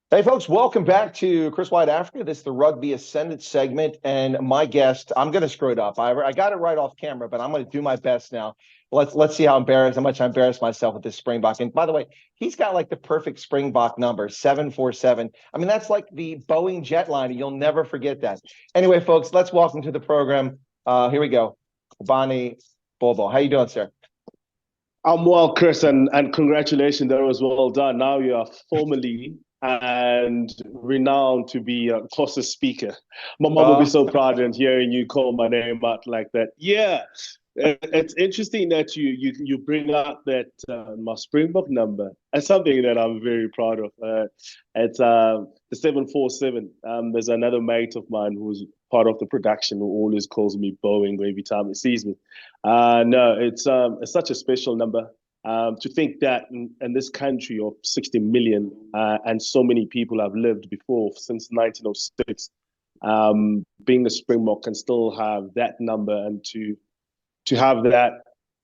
Hey, folks, welcome back to Chris Wyatt Africa. This is the Rugby Ascendant segment. And my guest, I'm going to screw it up. I got it right off camera, but I'm going to do my best now. Let's see how much I embarrass myself with this Springbok. And by the way, he's got like the perfect Springbok number, 747. I mean, that's like the Boeing jetliner. You'll never forget that. Anyway, folks, let's welcome to the program. Here we go. Gcobani Bobo. How you doing, sir? I'm well, Chris, and congratulations. That was well done. Now you are formally and renowned to be a course speaker. My mom will be so proud in hearing you call my name out like that. Yeah, it's interesting that you bring up that my Springbok number. It's something that I'm very proud of. It's the 747. There's another mate of mine who's part of the production who always calls me Boeing every time he sees me. No, it's such a special number. To think that in this country of 60 million and so many people have lived before since 1906, being a Springbok can still have that number and to have that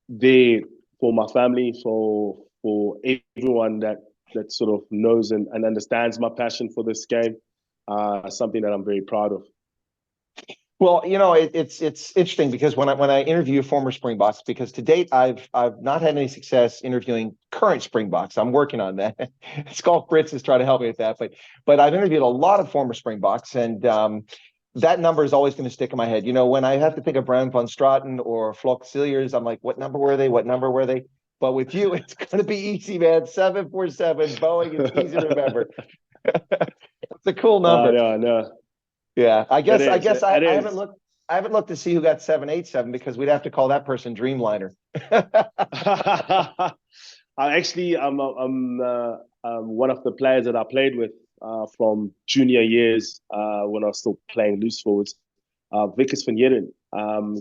there for my family, for everyone that sort of knows and understands my passion for this game, something that I'm very proud of. Well, it's interesting because when I interview former Springboks, because to date I've not had any success interviewing current Springboks. I'm working on that. Skull Fritz is trying to help me with that, but I've interviewed a lot of former Springboks, and that number is always going to stick in my head. When I have to think of Bram van Straten or Flock Cilliers, I'm like, what number were they? What number were they? But with you, it's going to be easy, man. 747 Boeing. It's easy to remember. It's a cool number. Yeah, no. Yeah, I guess I is. haven't looked to see who got 787 because we'd have to call that person Dreamliner. I'm one of the players that I played with from junior years when I was still playing loose forwards. Vickers van Heerden,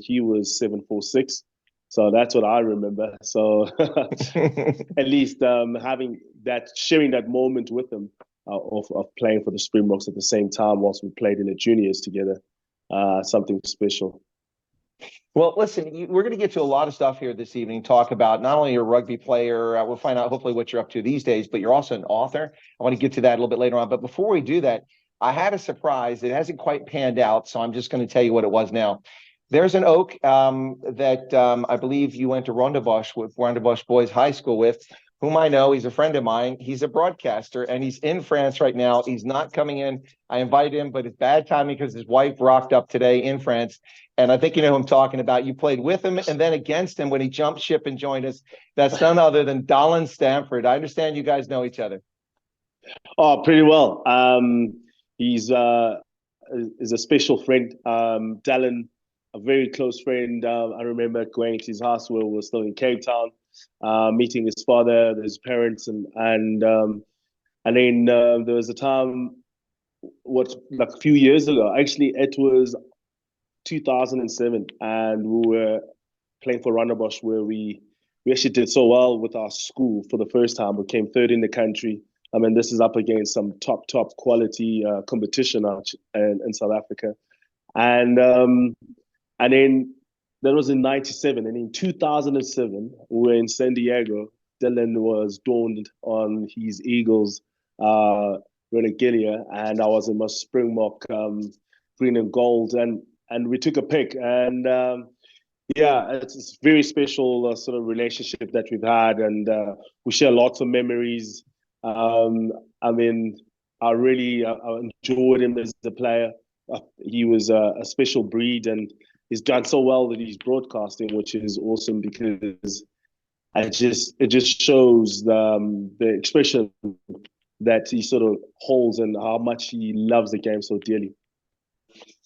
he was 746, so that's what I remember. So at least having that, sharing that moment with him. Of playing for the Springboks at the same time whilst we played in the juniors together. Something special. Well, listen, we're going to get to a lot of stuff here this evening, talk about not only your rugby player, we'll find out hopefully what you're up to these days, but you're also an author. I want to get to that a little bit later on. But before we do that, I had a surprise. It hasn't quite panned out, so I'm just going to tell you what it was now. There's an oak that I believe you went to Rondebosch Boys High School with, whom I know. He's a friend of mine. He's a broadcaster, and he's in France right now. He's not coming in. I invited him, but it's bad timing because his wife rocked up today in France. And I think you know who I'm talking about. You played with him and then against him when he jumped ship and joined us. That's none other than Talon Stanford. I understand you guys know each other. Oh, pretty well. He's a special friend. Talon, a very close friend. I remember going to his house when we were still in Cape Town. Meeting his father, his parents, and then there was a time, like a few years ago. Actually, it was 2007, and we were playing for Rondebosch, where we actually did so well with our school for the first time. We came third in the country. I mean, this is up against some top quality competition in South Africa, and then. That was in 97. And in 2007, we were in San Diego. Dylan was donned on his Eagles regalia, and I was in my Springbok green and gold. And we took a pic. And yeah, it's a very special sort of relationship that we've had. And we share lots of memories. I mean, I really enjoyed him as a player. He was a special breed, and he's done so well that he's broadcasting, which is awesome because it just shows the expression that he sort of holds and how much he loves the game so dearly.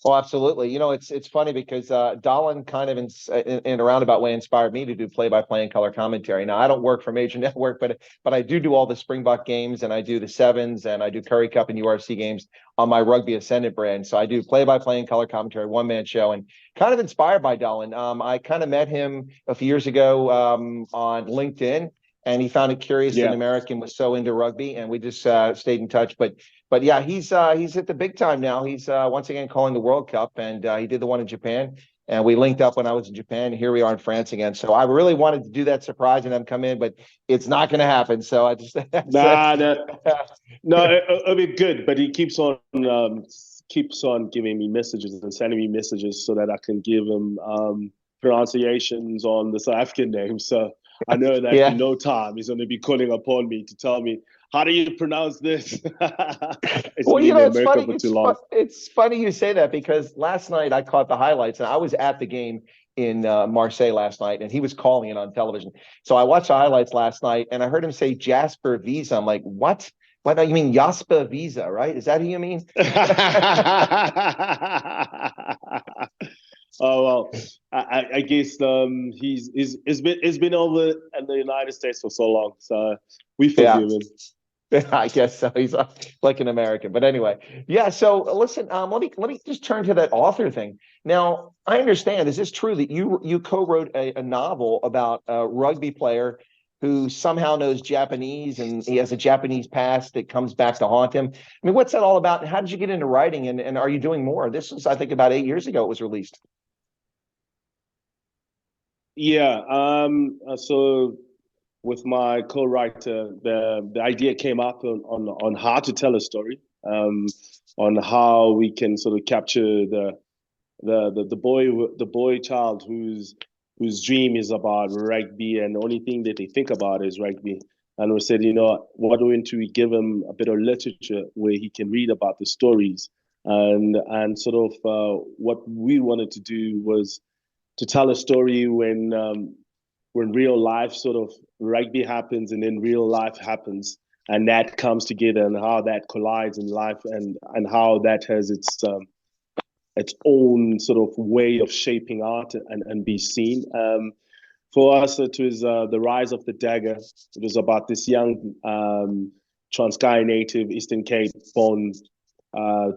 Oh, absolutely. It's funny because Talon kind of in a roundabout way inspired me to do play-by-play and color commentary. Now, I don't work for Major Network, but I do all the Springbok games, and I do the Sevens, and I do Curry Cup and URC games on my Rugby Ascendant brand. So I do play-by-play and color commentary, one-man show, and kind of inspired by Talon. I kind of met him a few years ago on LinkedIn, and he found it curious that an American was so into rugby, and we just stayed in touch. But yeah, he's at the big time now. He's once again calling the World Cup, and he did the one in Japan. and we linked up when I was in Japan. Here we are in France again. So I really wanted to do that surprise and them come in, but it's not going to happen. So I just Nah, no, it'll be good. But he keeps on giving me messages and sending me messages so that I can give him pronunciations on the South African names. So I know that yeah. in no time he's going to be calling upon me to tell me, how do you pronounce this? It's Well, been in it's America funny. for too long. It's funny you say that because last night I caught the highlights and I was at the game in Marseille last night and he was calling it on television. So I watched the highlights last night and I heard him say Jasper Visa. I'm like, what? What? You mean Jasper Visa, right? Is that who you mean? Oh well, I guess he's been over in the United States for so long, so we Yeah. forgive him. I guess so. He's like an American, but anyway, yeah. So listen, let me just turn to that author thing. Now, I understand. Is this true that you co-wrote a novel about a rugby player who somehow knows Japanese and he has a Japanese past that comes back to haunt him? I mean, what's that all about? And how did you get into writing? And are you doing more? This was, I think, about 8 years ago. It was released. Yeah. So with my co-writer, the idea came up on how to tell a story, on how we can sort of capture the boy child whose dream is about rugby and the only thing that they think about is rugby. And we said, why don't we give him a bit of literature where he can read about the stories, and sort of what we wanted to do was to tell a story when real life sort of rugby happens and then real life happens, and that comes together and how that collides in life, and how that has its own sort of way of shaping art and be seen. For us, it was The Rise of the Dagger. It was about this young Transkei native, Eastern Cape born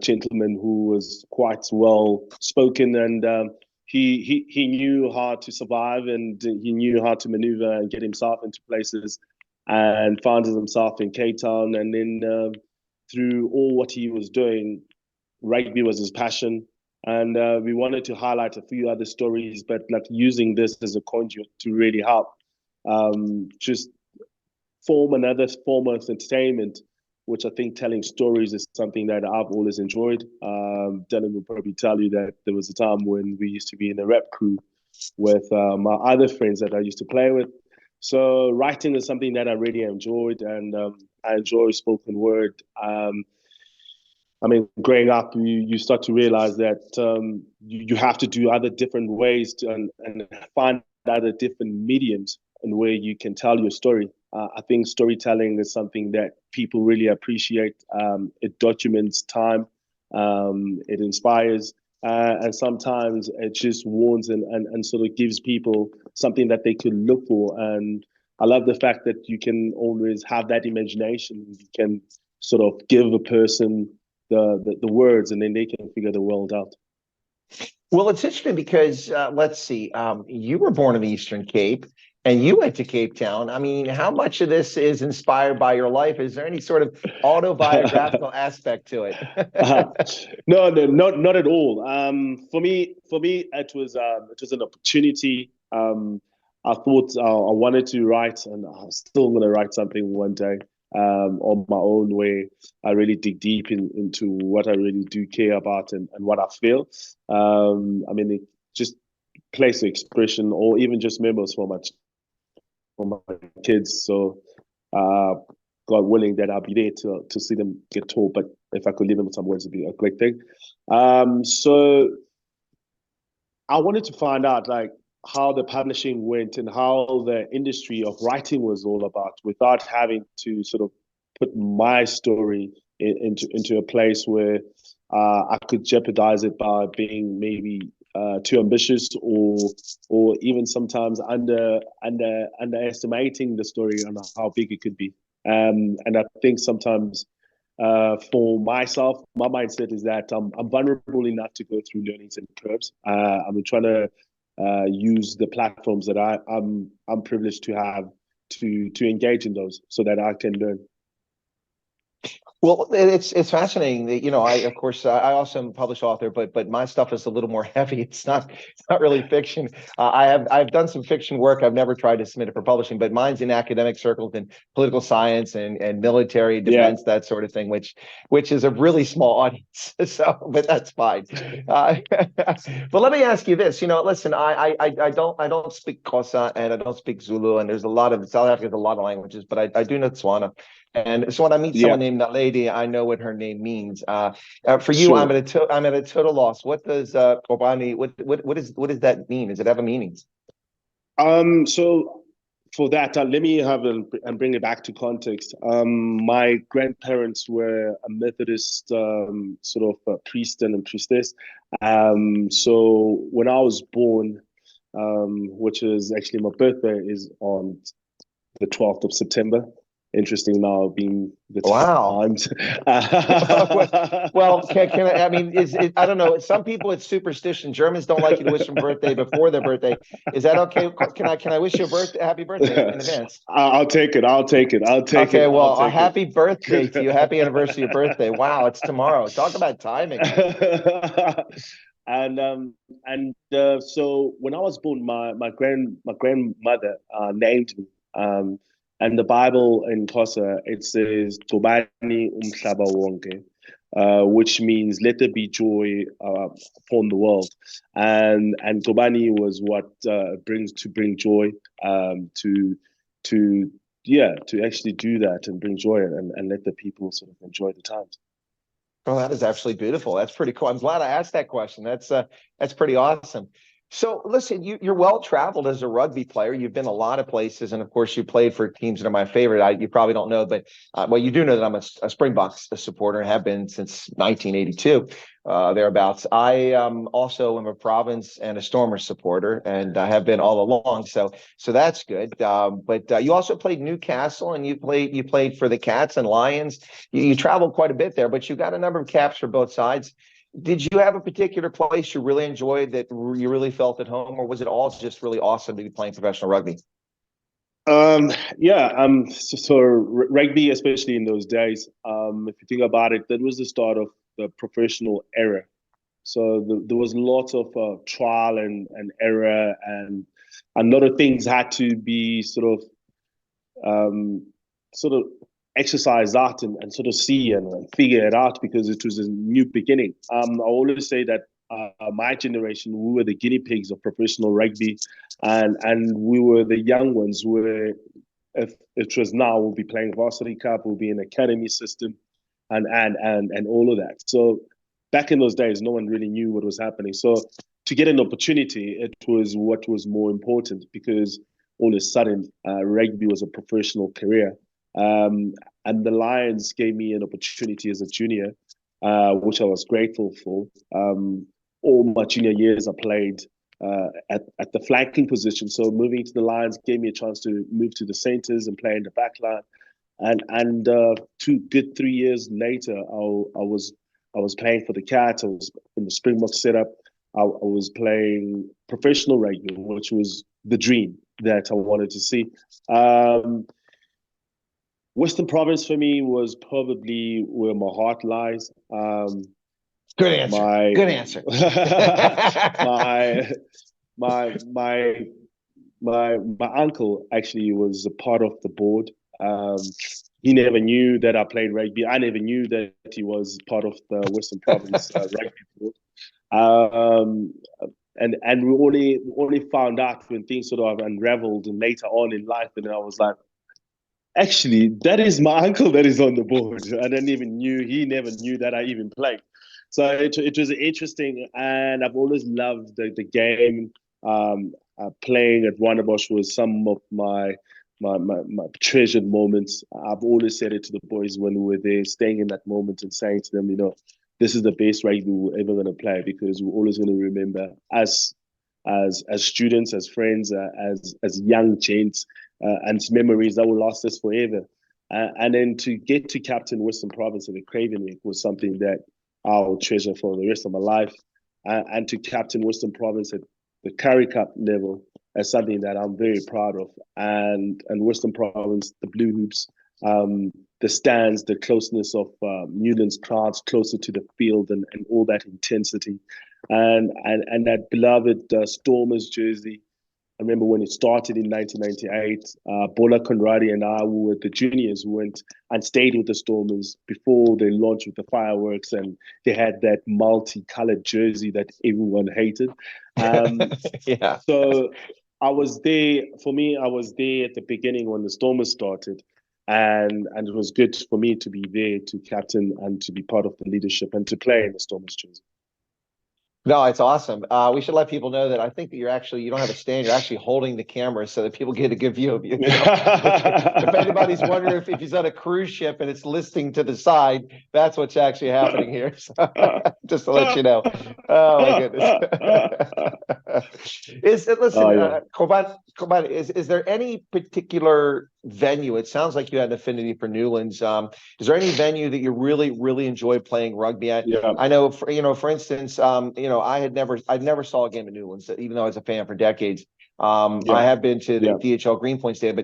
gentleman who was quite well spoken, and he knew how to survive, and he knew how to maneuver and get himself into places, and found himself in Cape Town. And then through all what he was doing, rugby was his passion. And we wanted to highlight a few other stories, but like using this as a conduit to really help just form another form of entertainment, which I think telling stories is something that I've always enjoyed. Dylan will probably tell you that there was a time when we used to be in a rap crew with my other friends that I used to play with. So writing is something that I really enjoyed, and I enjoy spoken word. I mean, growing up, you start to realize that you have to do other different ways and find other different mediums and where you can tell your story. I think storytelling is something that people really appreciate. It documents time, it inspires, and sometimes it just warns and sort of gives people something that they could look for. And I love the fact that you can always have that imagination. You can sort of give a person the words, and then they can figure the world out. Well, it's interesting because let's see, you were born in the Eastern Cape and you went to Cape Town. I mean, how much of this is inspired by your life? Is there any sort of autobiographical aspect to it? No, not at all. For me, it was an opportunity. I thought I wanted to write, and I'm still going to write something one day on my own, where I really dig deep into what I really do care about, and what I feel. I mean, just place of expression, or even just memories for my kids. So, God willing, that I'll be there to see them get taught. But if I could leave them with some words, it'd be a great thing. So I wanted to find out like how the publishing went and how the industry of writing was all about, without having to sort of put my story into a place where I could jeopardize it by being maybe too ambitious, or even sometimes underestimating the story and how big it could be. And I think sometimes for myself, my mindset is that I'm vulnerable enough to go through learnings and curves. I'm trying to use the platforms that I'm privileged to have to engage in those, so that I can learn. Well, it's fascinating that, I, of course, I also am a published author, but my stuff is a little more heavy. It's not really fiction. I've done some fiction work. I've never tried to submit it for publishing, but mine's in academic circles and political science and military Yeah, defense, that sort of thing, which is a really small audience. So, but that's fine. But let me ask you this. Listen, I don't speak Xhosa and I don't speak Zulu, and there's a lot of South Africa has a lot of languages, but I do know Tswana. And so when I meet yeah, someone named that lady, I know what her name means. For you, sure. I'm at a total loss. What does Kobani? What does that mean? Does it have a meaning? So for that, let me have and bring it back to context. My grandparents were a Methodist sort of priest and priestess. So when I was born, which is actually my birthday, is on the 12th of September. Interesting now being the Wow. times. Well, can I? I mean, is it? I don't know. Some people it's superstition. Germans don't like you to wish them birthday before their birthday. Is that okay? Can I wish you a happy birthday in advance? I'll take it. I'll take it. I'll take it. Okay. I'll Well, a take it. happy birthday to you. Happy anniversary of birthday. Wow, it's tomorrow. Talk about timing. So when I was born, my grandmother named me. And the Bible in Xhosa it says Gcobani umhlaba wonke, which means let there be joy upon the world. And Gcobani was what bring joy to to actually do that and bring joy and let the people sort of enjoy the times. Oh, that is absolutely beautiful. That's pretty cool. I'm glad I asked that question. That's pretty awesome. So listen, you're well traveled as a rugby player. You've been a lot of places, and of course, you played for teams that are my favorite. You probably don't know, but well, you do know that I'm a Springboks supporter and have been since 1982, thereabouts. I also am a Province and a Stormers supporter, and I have been all along. So that's good. But you also played Newcastle, and you played for the Cats and Lions. You traveled quite a bit there, but you got a number of caps for both sides. Did you have a particular place you really enjoyed that you really felt at home, or was it all just really awesome to be playing professional rugby? Yeah, so rugby, especially in those days, if you think about it, that was the start of the professional era. So there was lots of trial and error, and a lot of things had to be um, sort of exercise that and sort of see and figure it out because it was a new beginning. I always say that my generation, we were the guinea pigs of professional rugby, and we were the young ones. Where if it was now, we'll be playing varsity cup, we'll be in academy system, and all of that. So back in those days, no one really knew what was happening. So to get an opportunity, it was what was more important because all of a sudden, rugby was a professional career. Um, and the Lions gave me an opportunity as a junior, which I was grateful for. All my junior years, I played at the flanking position. So moving to the Lions gave me a chance to move to the centers and play in the back line. And 2 good 3 years later, I was playing for the Cats. I was in the Springbok setup. I was playing professional rugby, which was the dream that I wanted to see. Western Province for me was probably where my heart lies. Good answer. My Good answer. my my my uncle actually was a part of the board. He never knew that I played rugby. I never knew that he was part of the Western Province rugby board. Um, and we only found out when things sort of unraveled and later on in life, and I was like, actually, that is my uncle that is on the board. I didn't even knew he never knew that I even played. So it was interesting, and I've always loved the game. Playing at Wonderbosch was some of my treasured moments. I've always said it to the boys when we were there, staying in that moment and saying to them, this is the best rugby we're ever going to play because we're always going to remember us as students, as friends, as young gents, and it's memories that will last us forever. And then to get to captain Western Province in the Craven Week was something that I'll treasure for the rest of my life. And to captain Western Province at the Currie Cup level is something that I'm very proud of. And Western Province, the Blue Hoops, the stands, the closeness of Newlands crowds closer to the field, and all that intensity, and that beloved Stormers jersey. I remember when it started in 1998, Bola Conradi and I were the juniors who went and stayed with the Stormers before they launched with the fireworks, and they had that multicolored jersey that everyone hated. Yeah. So I was there. For me, I was there at the beginning when the Stormers started, and it was good for me to be there to captain and to be part of the leadership and to play in the Stormers jersey. No, it's awesome. We should let people know that I think that you don't have a stand. You're actually holding the camera so that people get a good view of you. If anybody's wondering if he's on a cruise ship and it's listing to the side, that's what's actually happening here. So, just to let you know. Oh my goodness. Gcobani, is there any particular venue? It sounds like you had an affinity for Newlands. Is there any venue that you really, really enjoy playing rugby at? Yeah. I know, for instance, I never saw a game of Newlands, even though I was a fan for decades. I have been to the DHL Greenpoint Stand,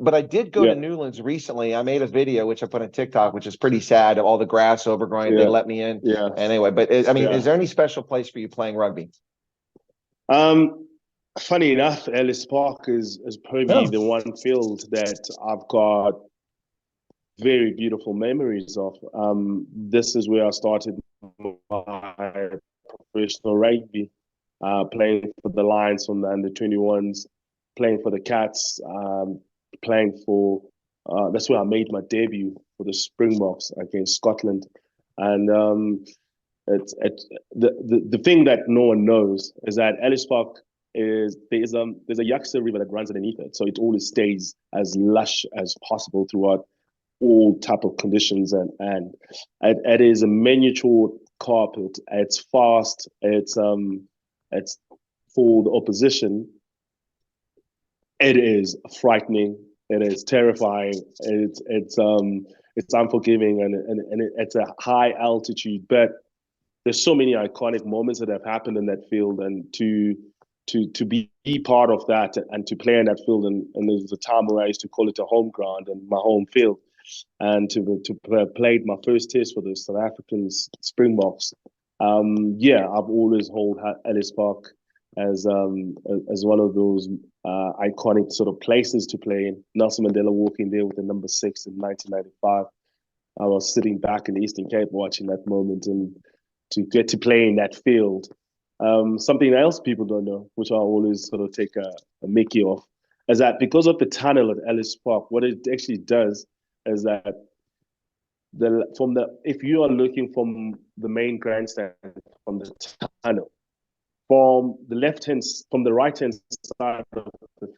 but I did go to Newlands recently. I made a video which I put on TikTok, which is pretty sad. All the grass overgrown. They let me in. Yeah. Anyway, but is there any special place for you playing rugby? Funny enough, Ellis Park is probably the one field that I've got very beautiful memories of. This is where I started my professional rugby, playing for the Lions from the under-21s, playing for the Cats, playing for. That's where I made my debut for the Springboks against Scotland, and the thing that no one knows is that Ellis Park there's a Yaxter River that runs underneath it, so it always stays as lush as possible throughout all type of conditions, and it is a miniature carpet. It's fast. It's for the opposition. It is frightening. It is terrifying. It's unforgiving, and it's a high altitude. But there's so many iconic moments that have happened in that field, and to be part of that and to play in that field, and there's a time where I used to call it a home ground and my home field, and to played my first test for the South African Springboks. I've always held Ellis Park as one of those iconic sort of places to play in. Nelson Mandela walking there with the number 6 in 1995. I was sitting back in the Eastern Cape watching that moment, and to get to play in that field. Something else people don't know, which I always sort of take a mickey off, is that because of the tunnel at Ellis Park, what it actually does is that if you are looking from the main grandstand from the tunnel, from the right hand side of the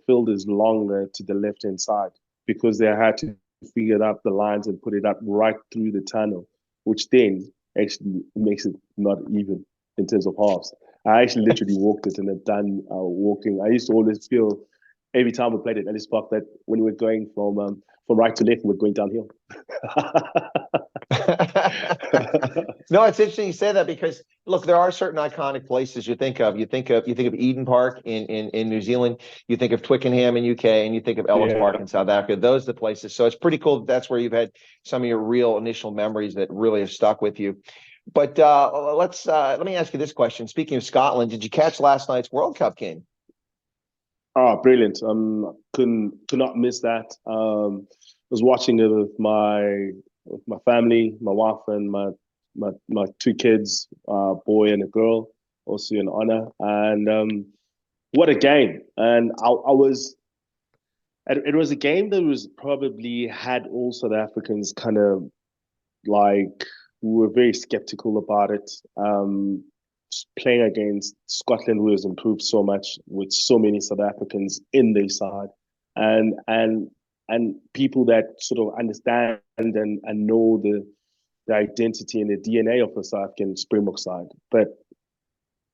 field is longer to the left hand side because they had to figure out the lines and put it up right through the tunnel, which then actually makes it not even in terms of halves. I actually literally walked it and have done walking. I used to always feel every time we played at Ellis Park that when we were going from right to left, we're going downhill. No, it's interesting you say that because look, there are certain iconic places you think of. You think of Eden Park in New Zealand. You think of Twickenham in UK, and you think of Ellis Park in South Africa. Those are the places. So it's pretty cool. That's where you've had some of your real initial memories that really have stuck with you. But let me ask you this question. Speaking of Scotland, did you catch last night's World Cup game? Oh, brilliant! Could not miss that. Was watching it with my family, my wife, and my 2 kids, boy and a girl, also in honor. And what a game! And it was a game that was probably had all South Africans kind of like. We were very skeptical about it. Playing against Scotland, who has improved so much with so many South Africans in their side, and people that sort of understand and know the identity and the DNA of the South African Springbok side. But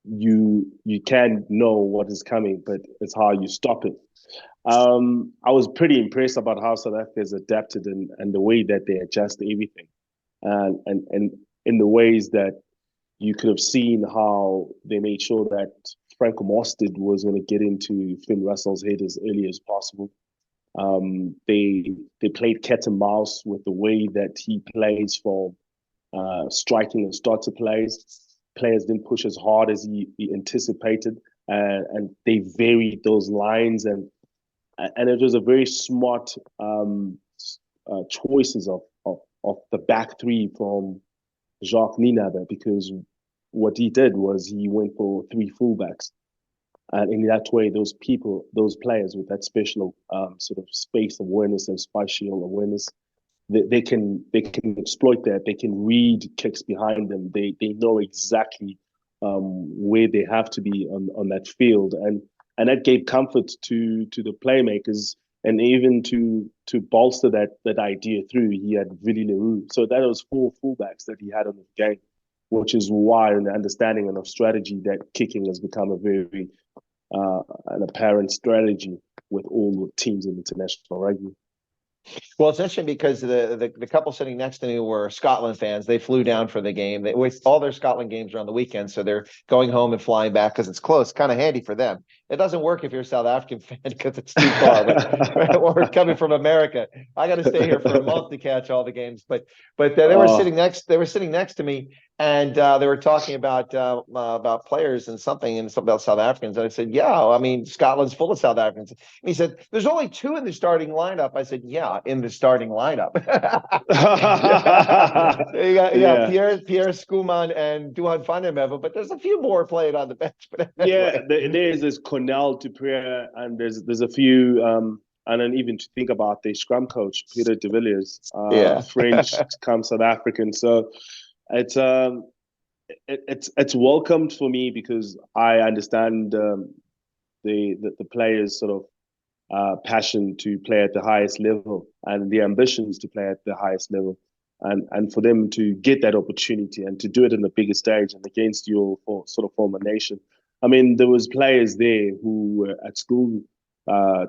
you can know what is coming, but it's how you stop it. I was pretty impressed about how South Africa has adapted and the way that they adjust everything. And in the ways that you could have seen how they made sure that Franco Mostert was going to get into Finn Russell's head as early as possible. They played cat and mouse with the way that he plays for striking and starter plays. Players didn't push as hard as he anticipated, and they varied those lines, and it was a very smart choices of the back three from Jacques Nienaber, because what he did was he went for three fullbacks. And in that way, those players with that special sort of space awareness and spatial awareness, they can exploit that. They can read kicks behind them. They know exactly where they have to be on that field, and that gave comfort to the playmakers, and even to bolster that idea through. He had Willie Leroux, so that was four fullbacks that he had on the game, which is why, in the understanding and of strategy, that kicking has become a very an apparent strategy with all the teams in international rugby. Well, it's interesting because the couple sitting next to me were Scotland fans. They flew down for the game. All their Scotland games are on the weekend, so they're going home and flying back because it's close. Kind of handy for them. It doesn't work if you're a South African fan because it's too far. Or coming from America, I got to stay here for a month to catch all the games. But they were sitting next. They were sitting next to me, and they were talking about players and something about South Africans. And I said, "Yeah, I mean Scotland's full of South Africans." And he said, "There's only two in the starting lineup." I said, "Yeah, in the starting lineup." Yeah, Pierre Schoeman and Duhan van der Merwe, but there's a few more playing on the bench. But anyway. Yeah, there's this Cornell du Preez, and there's a few. And then even to think about the scrum coach Peter de Villiers, French, come South African. So it's welcomed for me because I understand the players' sort of passion to play at the highest level and the ambitions to play at the highest level, and for them to get that opportunity and to do it in the bigger stage and against your sort of former nation. I mean, there was players there who were at school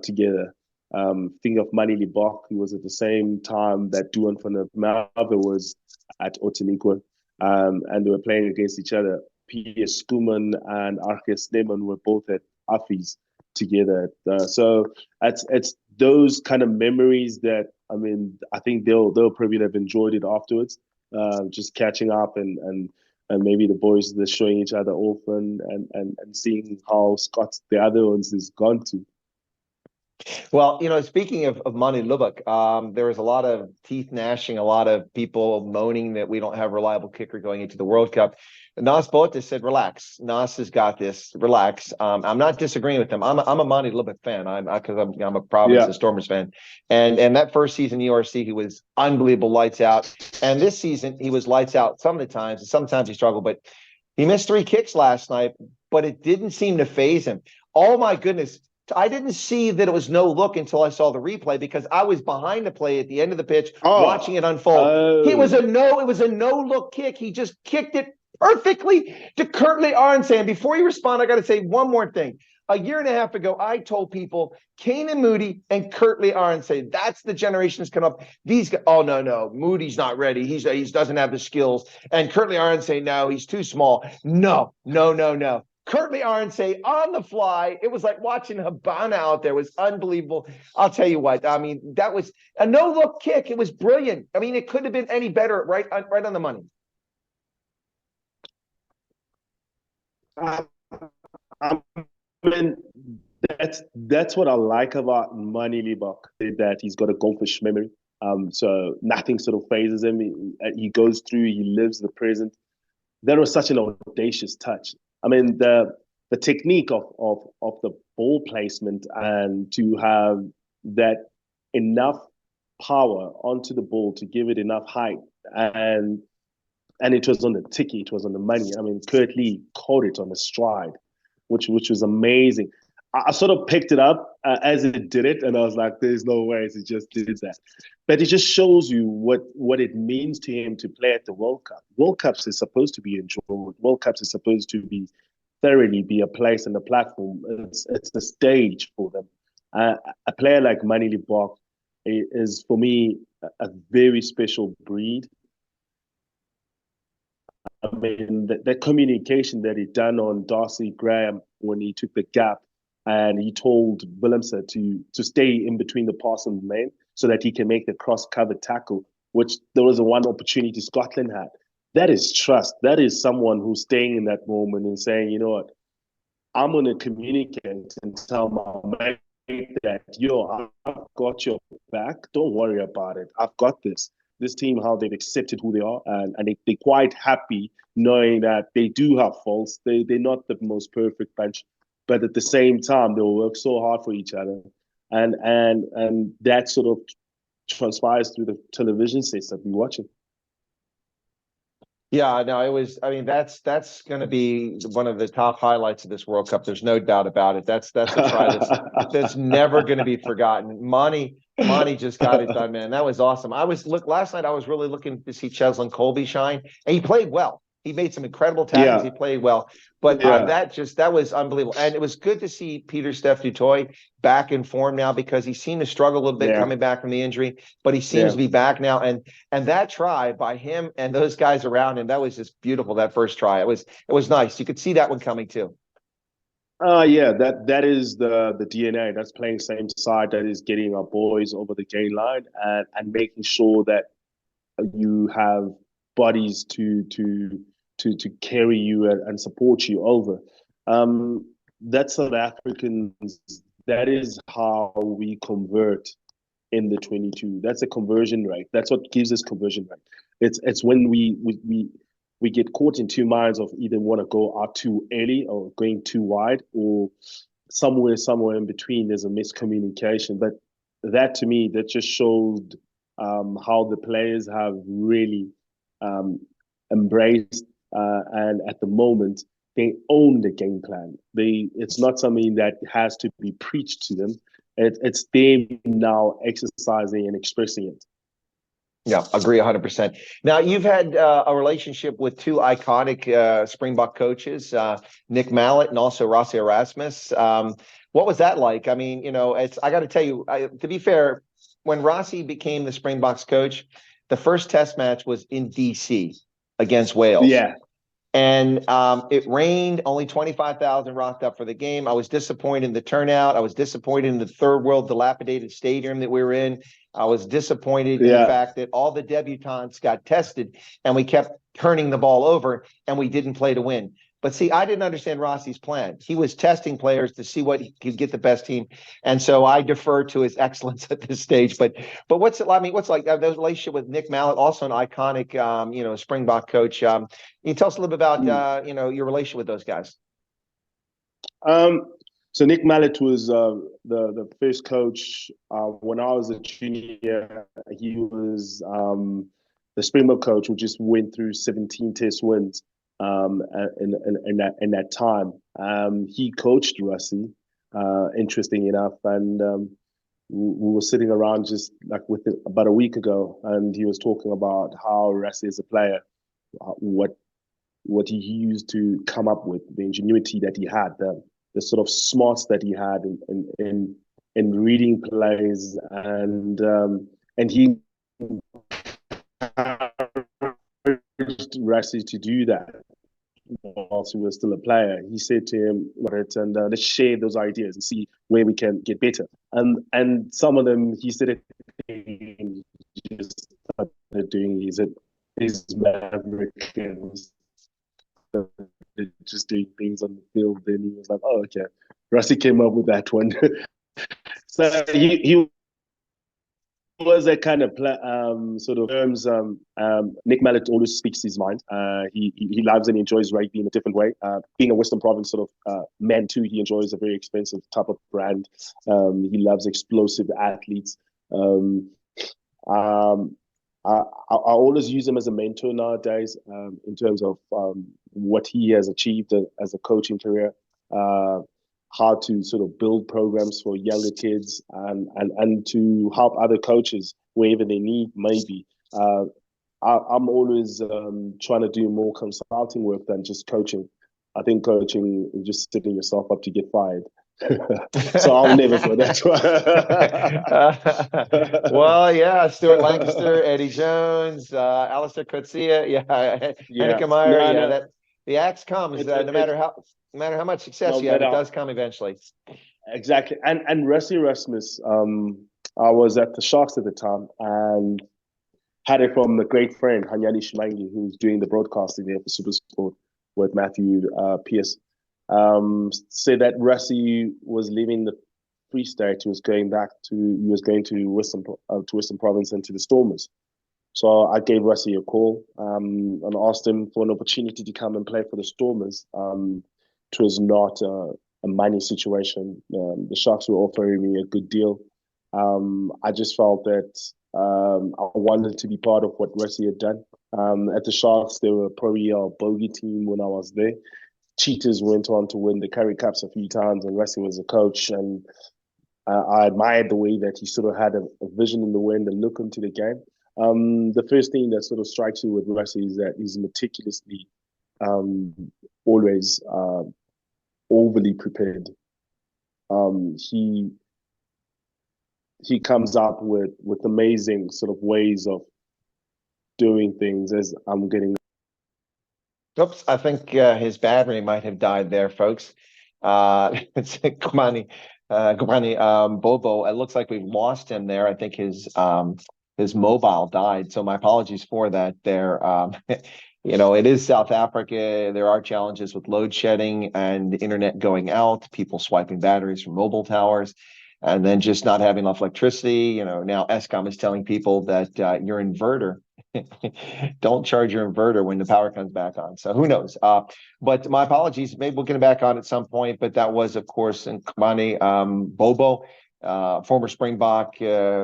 together. Think of Manili Bok, who was at the same time that Duhan van der Merwe was at Otaniqua, and they were playing against each other. Pierre Schoeman and Arceus Snyman were both at Affys together. So it's those kind of memories that, I mean, I think they'll probably have enjoyed it afterwards, just catching up and maybe the boys, they're showing each other off and seeing how Scott, the other ones, has gone to. Well, speaking of Mani Lubbock, there was a lot of teeth gnashing, a lot of people moaning that we don't have a reliable kicker going into the World Cup. Nas Botha said, "Relax. Nas has got this. Relax." I'm not disagreeing with him. I'm a Mani Lubbock fan. I'm a Providence and Stormers fan, and that first season URC he was unbelievable, lights out. And this season he was lights out some of the times. Sometimes he struggled, but he missed 3 kicks last night. But it didn't seem to phase him. Oh my goodness. I didn't see that it was no look until I saw the replay because I was behind the play at the end of the pitch watching it unfold. It was a no look kick. He just kicked it perfectly to Kurtley Arendse. And before you respond, I got to say one more thing. A year and a half ago, I told people Kane and Moody and Kurtley Arendse, that's the generation that's come up. These guys, oh no, Moody's not ready. He doesn't have the skills. And Kurtley Arendse, no, he's too small. No. Kurtley Arendse on the fly. It was like watching Habana out there. It was unbelievable. I'll tell you what. I mean, that was a no-look kick. It was brilliant. I mean, it couldn't have been any better. Right on the money. I mean, that's what I like about Mani Lubbock, that he's got a goldfish memory. So nothing sort of phases him. He goes through. He lives the present. That was such an audacious touch. I mean, the technique of the ball placement and to have that enough power onto the ball to give it enough height, and it was on the ticky, it was on the money. I mean, Kurt Lee caught it on the stride, which was amazing. I sort of picked it up as it did it, and I was like, "There's no way it just did that." But it just shows you what it means to him to play at the World Cup. World Cups is supposed to be enjoyed. World Cups is supposed to be thoroughly be a place and a platform. It's a stage for them. A player like Mani Lubbock is, for me, a very special breed. I mean, the communication that he done on Darcy Graham when he took the gap and he told Willemse to stay in between the pass and the lane so that he can make the cross-cover tackle, which there was a one opportunity Scotland had. That is trust. That is someone who's staying in that moment and saying, you know what, I'm going to communicate and tell my mate that, yo, I've got your back. Don't worry about it. I've got this. This team, how they've accepted who they are, and they're quite happy knowing that they do have faults. They're not the most perfect bunch, but at the same time, they'll work so hard for each other. And that sort of transpires through the television sets that we're watching. Yeah, no, it was. I mean, that's going to be one of the top highlights of this World Cup. There's no doubt about it. That's a try that's never going to be forgotten. Monty just got it done, man. That was awesome. Last night. I was really looking to see Cheslin Colby shine, and he played well. He made some incredible tackles. He played well, but that was unbelievable. And it was good to see Pieter-Steph du Toit back in form now, because he seemed to struggle a little bit coming back from the injury, but he seems to be back now. And that try by him and those guys around him, that was just beautiful. That first try, it was nice. You could see that one coming too. That is the DNA. That's playing same side. That is getting our boys over the gain line and making sure that you have bodies to carry you and support you over. That's South Africans. That is how we convert in the 22. That's a conversion rate. That's what gives us conversion rate. It's when we get caught in two minds of either want to go out too early or going too wide, or somewhere in between. There's a miscommunication. But that, to me, that just showed how the players have really embraced and at the moment they own the game plan. It's not something that has to be preached to them. It's them now exercising and expressing it. Yeah, agree 100%. Now, you've had a relationship with two iconic Springbok coaches, Nick Mallet and also Rossi Erasmus. What was that like? I mean, you know, I got to tell you, to be fair, when Rossi became the Springboks coach, the first test match was in DC against Wales. Yeah. And it rained, only 25,000 rocked up for the game. I was disappointed in the turnout. I was disappointed in the third world dilapidated stadium that we were in. I was disappointed in the fact that all the debutantes got tested and we kept turning the ball over and we didn't play to win. But see, I didn't understand Rossi's plan. He was testing players to see what he could get the best team. And so I defer to his excellence at this stage. But what's it like? I mean, what's like the relationship with Nick Mallet, also an iconic, Springbok coach. Can you tell us a little bit about, your relationship with those guys? So Nick Mallet was the first coach when I was a junior. He was the Springbok coach who just went through 17 test wins in that time. He coached Rossi, interesting enough, and we were sitting around just like about a week ago, and he was talking about how Rossi is a player, what he used to come up with, the ingenuity that he had, the sort of smarts that he had in reading plays, and he encouraged Rossi to do that whilst he was still a player. He said to him, and let's share those ideas and see where we can get better. And some of them, he said, he just started doing his maverick and just doing things on the field. Then he was like, oh, okay. Rossi came up with that one. So he was that kind of sort of terms. Nick Mallet always speaks his mind. He loves and enjoys rugby in a different way. Being a Western Province sort of man too, he enjoys a very expensive type of brand. He loves explosive athletes. I always use him as a mentor nowadays in terms of what he has achieved as a coaching career, how to sort of build programs for younger kids and to help other coaches wherever they need maybe. I'm always trying to do more consulting work than just coaching. I think coaching is just setting yourself up to get fired. So I'll never go that way. Well, yeah, Stuart Lancaster, Eddie Jones, Alistair Coetzee, Henneke Meyer, that the axe comes no matter how much success you have, it does come eventually. exactly. And Rusty Erasmus, I was at the Sharks at the time and had it from the great friend Hanyani Shimangi, who's doing the broadcasting there for SuperSport with Matthew Pierce. Said that Rusty was leaving the Free State. He was going to Western Province and to the Stormers. So I gave Rusty a call and asked him for an opportunity to come and play for the Stormers. It was not a money situation. The Sharks were offering me a good deal. I just felt that I wanted to be part of what Rusty had done. At the Sharks, they were probably a bogey team when I was there. Cheetahs went on to win the Currie Cups a few times, and Rusty was a coach. And I admired the way that he sort of had a vision in the way and the look into the game. The first thing that sort of strikes you with Rusty is that he's meticulously always overly prepared. He comes up with amazing sort of ways of doing things. As I'm getting. Oops, I think his battery might have died there, folks. It's Gcobani Bobo. It looks like we've lost him there. I think his mobile died. So my apologies for that there. It is South Africa. There are challenges with load shedding and the internet going out, people swiping batteries from mobile towers, and then just not having enough electricity. Now Eskom is telling people that your inverter, don't charge your inverter when the power comes back on. So who knows? But my apologies. Maybe we'll get him back on at some point. But that was, of course, Gcobani Bobo, former Springbok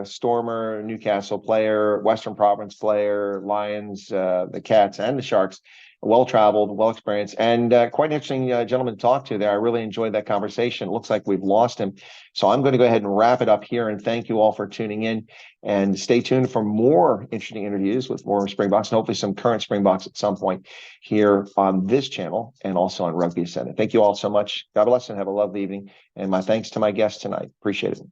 Stormer, Newcastle player, Western Province player, Lions, the Cats, and the Sharks. Well-traveled, well-experienced, and quite an interesting gentleman to talk to there. I really enjoyed that conversation. It looks like we've lost him. So I'm going to go ahead and wrap it up here, and thank you all for tuning in. And stay tuned for more interesting interviews with more Springboks, and hopefully some current Springboks at some point here on this channel and also on Rugby Ascendant. Thank you all so much. God bless and have a lovely evening. And my thanks to my guests tonight. Appreciate it.